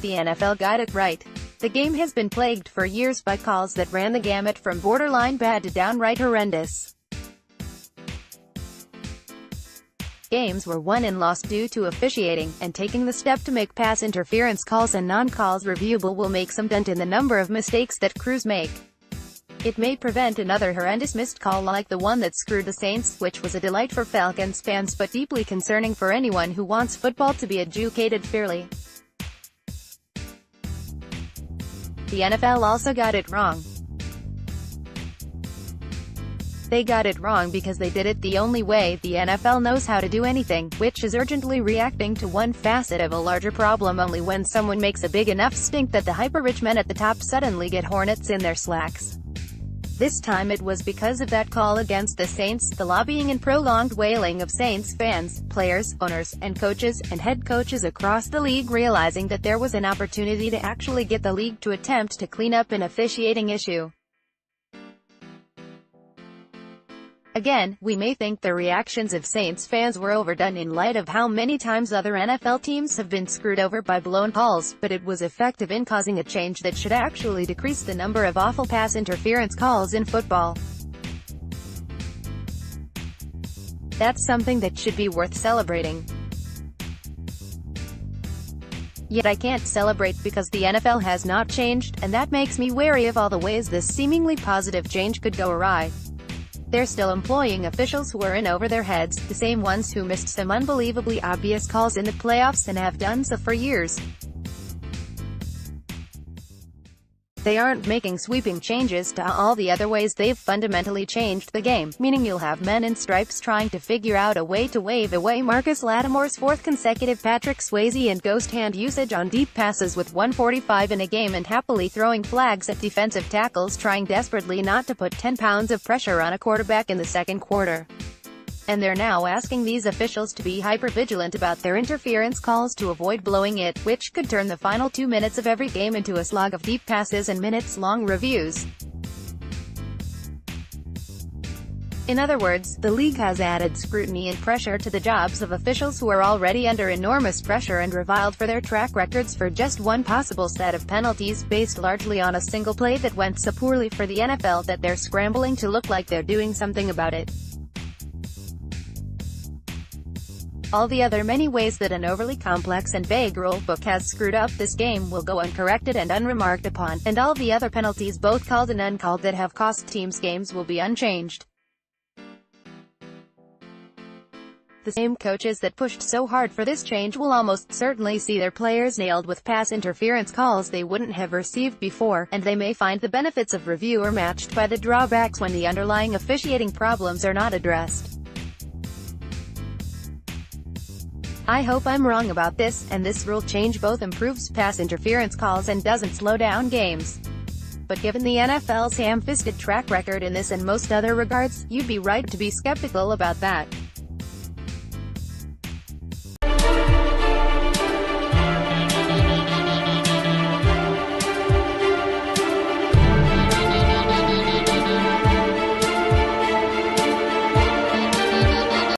the NFL got it right. The game has been plagued for years by calls that ran the gamut from borderline bad to downright horrendous. Games were won and lost due to officiating, and taking the step to make pass interference calls and non-calls reviewable will make some dent in the number of mistakes that crews make. It may prevent another horrendous missed call like the one that screwed the Saints, which was a delight for Falcons fans but deeply concerning for anyone who wants football to be adjudicated fairly. The NFL also got it wrong. They got it wrong because they did it the only way the NFL knows how to do anything, which is urgently reacting to one facet of a larger problem only when someone makes a big enough stink that the hyper-rich men at the top suddenly get hornets in their slacks. This time it was because of that call against the Saints, the lobbying and prolonged wailing of Saints fans, players, owners, and coaches, and head coaches across the league realizing that there was an opportunity to actually get the league to attempt to clean up an officiating issue. Again, we may think the reactions of Saints fans were overdone in light of how many times other NFL teams have been screwed over by blown calls, but it was effective in causing a change that should actually decrease the number of awful pass interference calls in football. That's something that should be worth celebrating. Yet I can't celebrate because the NFL has not changed, and that makes me wary of all the ways this seemingly positive change could go awry. They're still employing officials who are in over their heads, the same ones who missed some unbelievably obvious calls in the playoffs and have done so for years. They aren't making sweeping changes to all the other ways they've fundamentally changed the game, meaning you'll have men in stripes trying to figure out a way to wave away Marcus Lattimore's fourth consecutive Patrick Swayze and ghost hand usage on deep passes with 1:45 in a game and happily throwing flags at defensive tackles trying desperately not to put 10 pounds of pressure on a quarterback in the second quarter. And they're now asking these officials to be hyper-vigilant about their interference calls to avoid blowing it, which could turn the final 2 minutes of every game into a slog of deep passes and minutes-long reviews. In other words, the league has added scrutiny and pressure to the jobs of officials who are already under enormous pressure and reviled for their track records for just one possible set of penalties based largely on a single play that went so poorly for the NFL that they're scrambling to look like they're doing something about it. All the other many ways that an overly complex and vague rule book has screwed up this game will go uncorrected and unremarked upon, and all the other penalties both called and uncalled that have cost teams games will be unchanged. The same coaches that pushed so hard for this change will almost certainly see their players nailed with pass interference calls they wouldn't have received before, and they may find the benefits of review are matched by the drawbacks when the underlying officiating problems are not addressed. I hope I'm wrong about this, and this rule change both improves pass interference calls and doesn't slow down games. But given the NFL's ham-fisted track record in this and most other regards, you'd be right to be skeptical about that.